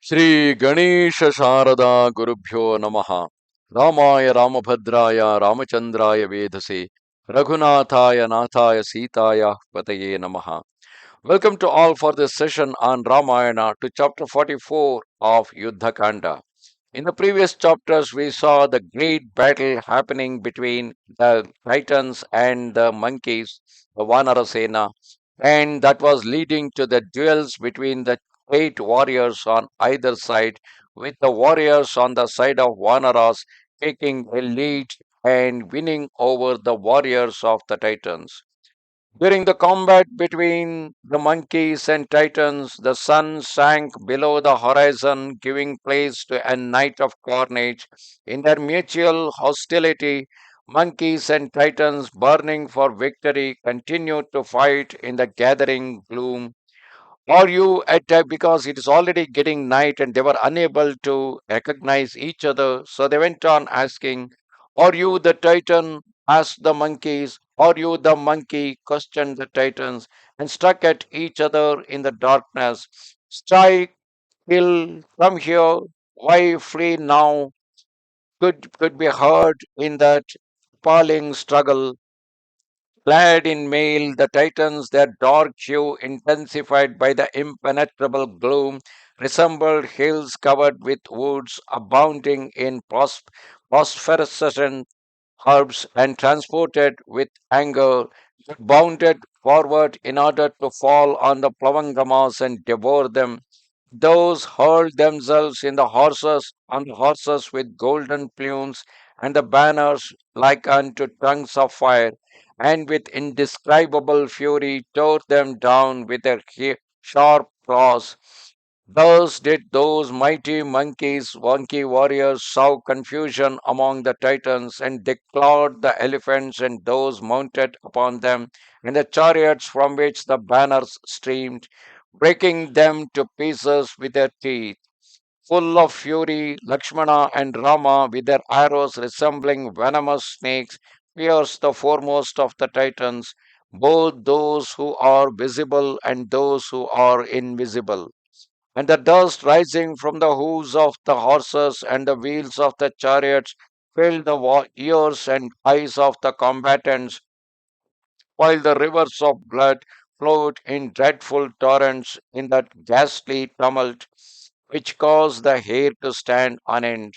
Shri Ganesha Sharada Gurubhyo Namaha Ramaya Ramabhadraya Ramachandraya Vedase Raghunathaya Nathaya Sitaya Pataye Namaha. Welcome to all for this session on Ramayana to chapter 44 of Yuddha Kanda. In the previous chapters, we saw the great battle happening between the Titans and the monkeys, the Vanarasena, and that was leading to the duels between the great warriors on either side, with the warriors on the side of Vanaras taking a lead and winning over the warriors of the Titans. During the combat between the monkeys and titans, the sun sank below the horizon, giving place to a night of carnage. In their mutual hostility, monkeys and titans, burning for victory, continued to fight in the gathering gloom. Or you at because it is already getting night and they were unable to recognize each other, so they went on asking, "Are you the Titan?" asked the monkeys. "Are you the monkey?" questioned the Titans, and struck at each other in the darkness. "Strike, kill, come here, why flee now?" Could be heard in that appalling struggle. Clad in mail, the Titans, their dark hue intensified by the impenetrable gloom, resembled hills covered with woods abounding in phosphorescent herbs, and transported with anger, bounded forward in order to fall on the Plavangamas and devour them. Those hurled themselves on the horses with golden plumes and the banners like unto tongues of fire, and with indescribable fury tore them down with their sharp claws. Thus did those mighty monkey warriors sow confusion among the Titans, and they clawed the elephants and those mounted upon them, and the chariots from which the banners streamed, breaking them to pieces with their teeth. Full of fury, Lakshmana and Rama, with their arrows resembling venomous snakes, pierced the foremost of the Titans, both those who are visible and those who are invisible. And the dust rising from the hooves of the horses and the wheels of the chariots filled the ears and eyes of the combatants, while the rivers of blood flowed in dreadful torrents in that ghastly tumult which caused the hair to stand on end.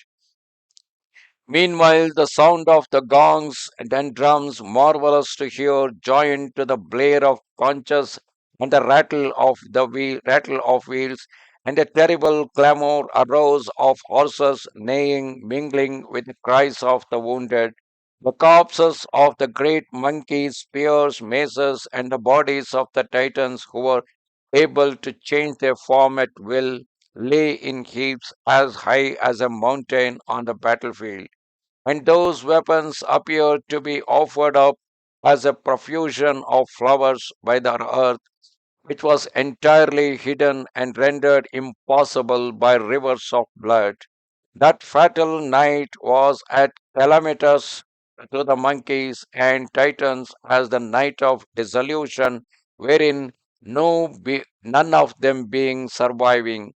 Meanwhile, the sound of the gongs and drums, marvelous to hear, joined to the blare of conches and the rattle of wheels, and a terrible clamor arose of horses neighing, mingling with the cries of the wounded. The corpses of the great monkeys, spears, maces, and the bodies of the titans who were able to change their form at will lay in heaps as high as a mountain on the battlefield, and those weapons appeared to be offered up as a profusion of flowers by the earth, which was entirely hidden and rendered impossible by rivers of blood. That fatal night was at calamitous to the monkeys and titans as the night of dissolution, wherein none of them being surviving.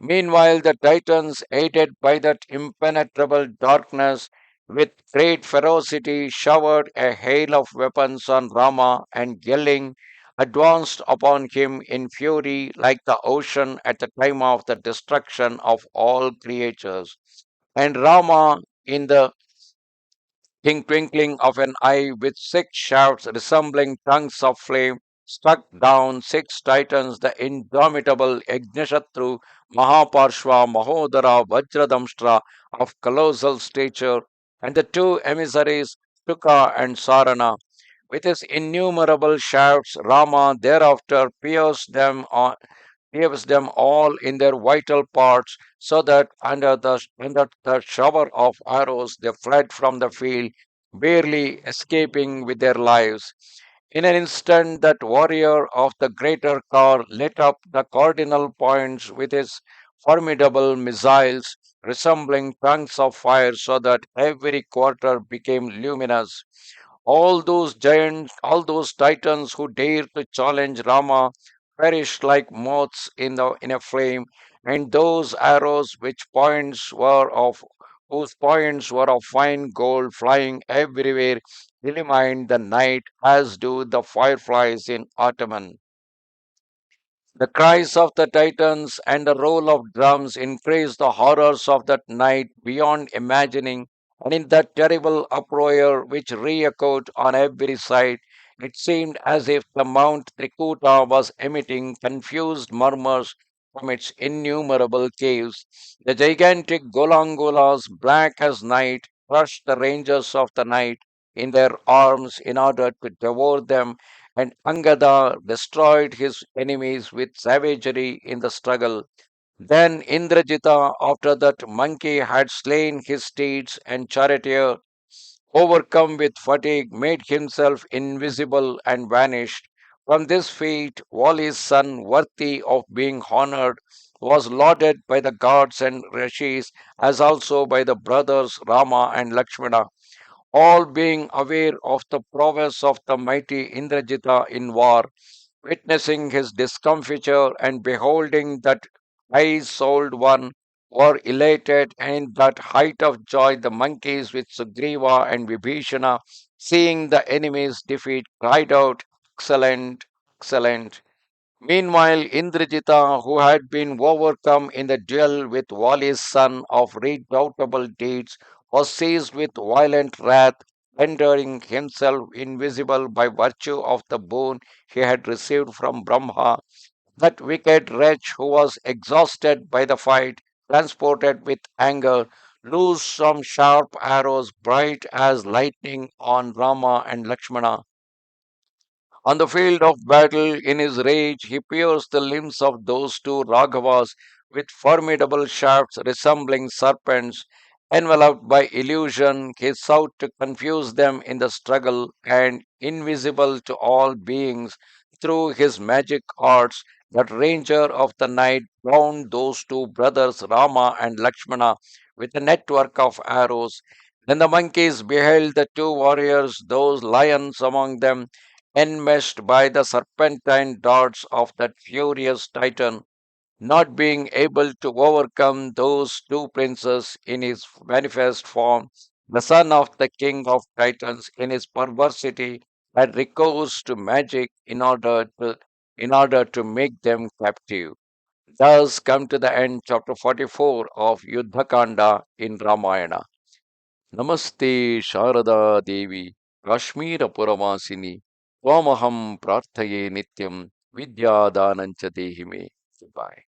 Meanwhile, the Titans, aided by that impenetrable darkness, with great ferocity, showered a hail of weapons on Rama and yelling, advanced upon him in fury like the ocean at the time of the destruction of all creatures. And Rama, in the twinkling of an eye, with six shafts resembling tongues of flame, struck down six titans, the indomitable Yajnashatru, Mahaparshva, Mahodara, Vajradamshtra of colossal stature, and the two emissaries, Tuka and Sarana. With his innumerable shafts, Rama thereafter pierced them all in their vital parts, so that under the shower of arrows they fled from the field, barely escaping with their lives. In an instant, that warrior of the greater car lit up the cardinal points with his formidable missiles, resembling tongues of fire, so that every quarter became luminous. All those giants, all those titans who dared to challenge Rama perished like moths in a flame, and those arrows whose points were of fine gold flying everywhere illumined the night as do the fireflies in autumn. The cries of the Titans and the roll of drums increased the horrors of that night beyond imagining, and in that terrible uproar which re-echoed on every side, it seemed as if the Mount Trikuta was emitting confused murmurs from its innumerable caves. The gigantic Golangolas, black as night, crushed the rangers of the night in their arms in order to devour them, and Angada destroyed his enemies with savagery in the struggle. Then Indrajitha, after that monkey had slain his steeds and charioteer, overcome with fatigue, made himself invisible and vanished. From this feat, Vali's son, worthy of being honored, was lauded by the gods and rishis, as also by the brothers Rama and Lakshmana, all being aware of the prowess of the mighty Indrajitha in war. Witnessing his discomfiture and beholding that high-souled one, were elated, and in that height of joy the monkeys with Sugriva and Vibhishana, seeing the enemy's defeat, cried out, "Excellent, excellent!" Meanwhile, Indrajitha, who had been overcome in the duel with Vali's son of redoubtable deeds, was seized with violent wrath, rendering himself invisible by virtue of the boon he had received from Brahma. That wicked wretch, who was exhausted by the fight, transported with anger, loosed some sharp arrows bright as lightning on Rama and Lakshmana. On the field of battle, in his rage, he pierced the limbs of those two Raghavas with formidable shafts resembling serpents. Enveloped by illusion, he sought to confuse them in the struggle, and invisible to all beings through his magic arts, that ranger of the night bound those two brothers Rama and Lakshmana with a network of arrows. Then the monkeys beheld the two warriors, those lions among them, enmeshed by the serpentine darts of that furious Titan, not being able to overcome those two princes in his manifest form, the son of the king of Titans in his perversity had recourse to magic in order to make them captive. Thus come to the end chapter 44 of Yuddha Kanda in Ramayana. Namaste Sharada Devi Kashmira Puravasini Twamaham Prarthaye Nityam Vidya Danancha Dehime. Goodbye.